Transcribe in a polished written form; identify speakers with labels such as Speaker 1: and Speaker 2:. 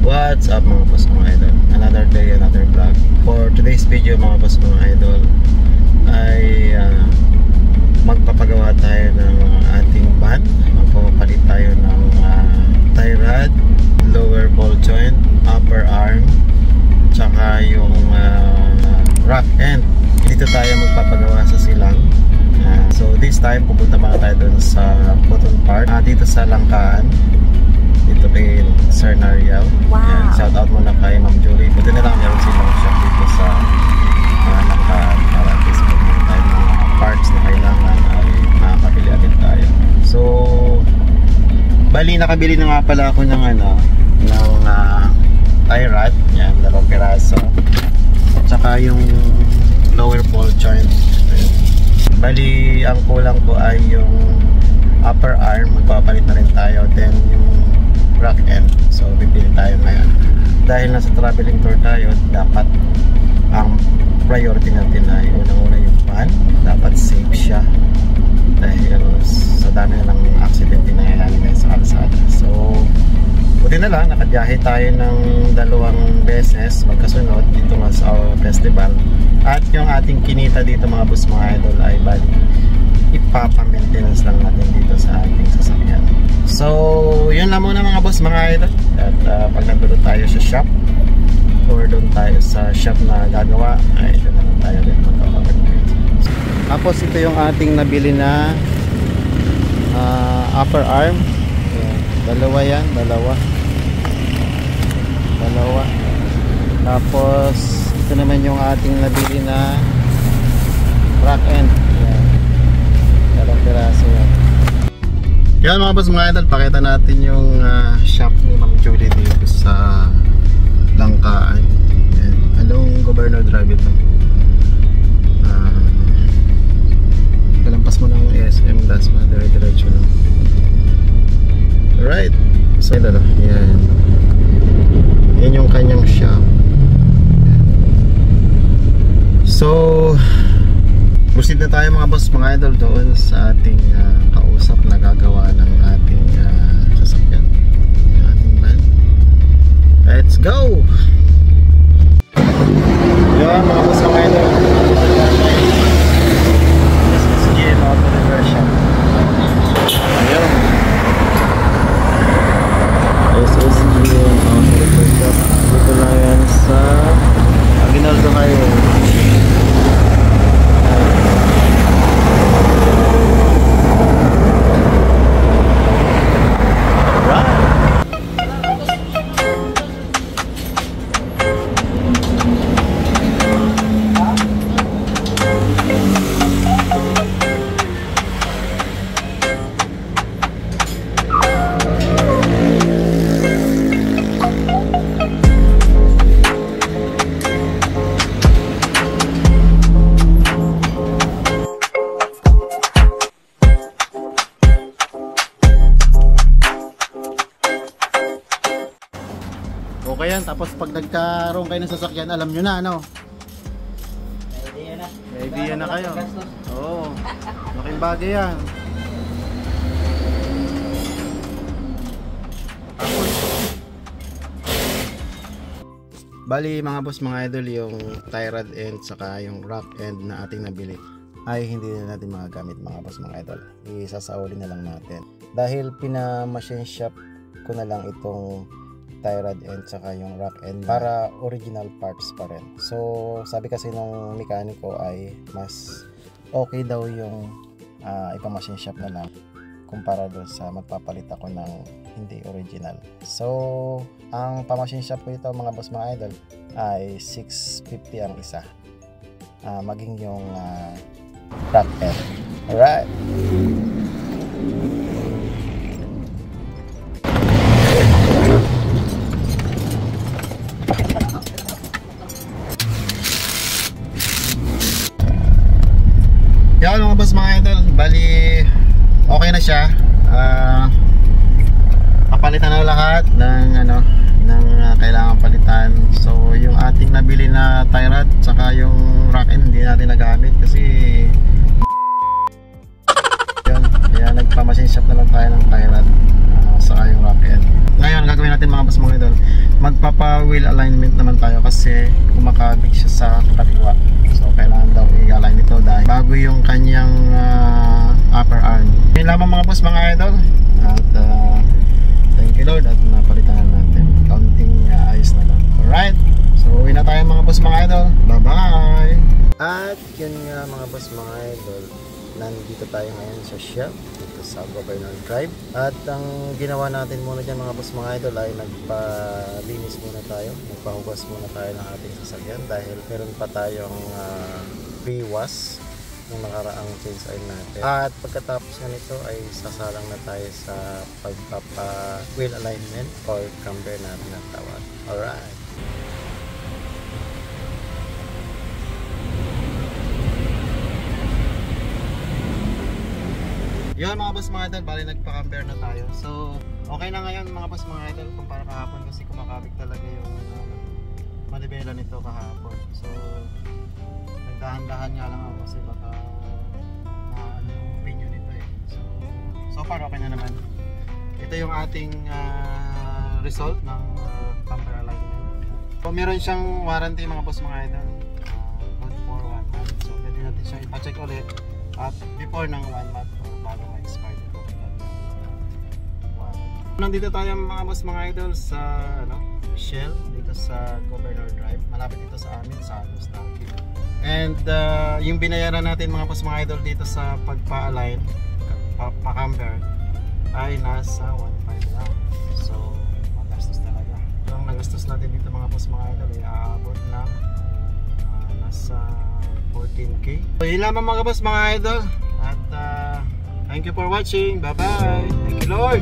Speaker 1: What's up mga boss mga idol? Another day, another vlog. For today's video mga boss mga idol ay magpapagawa tayo ng ating van. Magpapalit tayo ng tie rod, lower ball joint, upper arm, tsaka yung rack end. Dito tayo magpapagawa sa silang. So this time pupunta mga tayo dun sa Cotton Park, dito sa Langkaan, dito kay Sir Nariel. Wow. Shout out muna kay Ma'am Julie. Buti na lang meron silang shop dito sa Langkaan para at least kung meron tayo mga parts na kailangan ay makakabili agad tayo. So bali nakabili na nga pala ako ng tie rod. Yan, 2 piraso. Tsaka yung lower ball joint. Bali ang kulang ko ay yung upper arm, magpapalit na rin tayo, then yung rack end. So bibili tayo ngayon dahil nasa traveling tour tayo. Dapat ang priority natin ay unang-una yung van. Dapat safe siya dahil sa dami na ng accident na nangyayari ngayon sa kalsada. So buti na lang nakabiyahe tayo ng 2 beses magkasunod dito nga sa festival. At yung ating kinita dito mga boss mga idol ay bali ipapa-maintenance lang natin dito sa ating sasakyan. So yun lang muna mga boss mga idol. At pag nandun tayo sa shop or doon tayo sa shop na gagawa ay doon na tayo din magkakapag-maintenance. Tapos ito yung ating nabili na upper arm. Dalawa yan, dalawa. Tapos ito naman yung ating nabili na rack end. Yan, 2 piraso yan. Yan mga boss mga idol, pakita natin yung shop ni Ma'am Julie dito sa Langkaan. Yan, along Governor Drive ito. Kalampas mo ng SM, das mo dire-diretso lang. Alright, so yan. Yan yung kanyang shop. So proceed na tayo mga boss mga idol doon sa ating kausap na gagawa ng ating sasakyan, yung ating van. Let's go! Yan mga boss mga idol, SSG Auto Repair Shop. Ayun, SSG Auto Repair Shop. Dito lang yan sa Aguinaldo Highway. Okay yan, tapos pag nagkaroon kayo ng sasakyan, alam nyo na ano? May idea na kayo. Oo, laking bagay yan. Bali mga boss mga idol, yung tie rod end saka yung rack end na ating nabili ay hindi na natin magagamit mga boss mga idol. Isasauli na lang natin dahil pina-machine shop ko na lang itong tie rod end saka yung rack end para original parts pa rin. So sabi kasi nung mekaniko ay mas okay daw yung ipa-machine shop na lang kumpara doon sa magpapalit ako ng hindi original. So ang pa-machine shop ko ito mga boss mga idol ay 650 ang isa, maging yung rack end. Alright, yan mga boss mga idol, bali okay na siya. Papalitan na lahat ng kailangan palitan. So yung ating nabili na tie rod saka yung rack end hindi natin nagamit kasi yun, kaya nagpa-machine shop na lang tayo ng tie rod saka yung rack end. Ngayon gagawin natin mga boss mga idol, magpapa wheel alignment naman tayo kasi kumakabig siya sa kaliwa. So kailangan daw i-align ito dahil bago yung kanyang upper arm. Yun lamang mga boss, mga idol. At thank you Lord at napalitan na natin. Counting ayos na lang. Alright, so uwi na tayo mga boss, mga idol. Bye bye. At yun nga mga boss, mga idol, nandito tayo ngayon sa shop dito sa Governor Drive. At ang ginawa natin muna dyan mga boss, mga idol, ay nagpalinis muna tayo, nagpahugas muna tayo ng ating sasakyan dahil meron pa tayong pre-wash ng nakaraang change oil natin. At pagkatapos nga nito ay sasalang na tayo sa pagpapa wheel alignment or camber natin ang tawag. Alright. Yun mga boss, mga idol, bali nagpa-camber na tayo. So okay na ngayon mga boss, mga idol, kumpara kahapon kasi kumakabig talaga yung manibela nito kahapon. So nagdahan-dahan nga lang ako kasi baka ano yung opinion nito eh. So far okay na naman. Ito yung ating result ng camber alignment. So meron siyang warranty mga boss, mga idol, good for 1 month. So pwede natin siyang ipa-check ulit at before ng 1 month bago ma-expire ito. Nandito tayo mga boss, mga idol sa Shell dito sa Governor Drive. Malapit dito sa amin sa Nostalgia. And yung binayaran natin mga boss, mga idol dito sa pagpa-align pa-camber ay nasa 1.5 lang. So magastos talaga. Ang nagastos natin dito mga boss, mga idol ay aabot ng nasa 14K. So yun lamang mga boss, mga idol. At thank you for watching. Bye bye. Thank you Lord.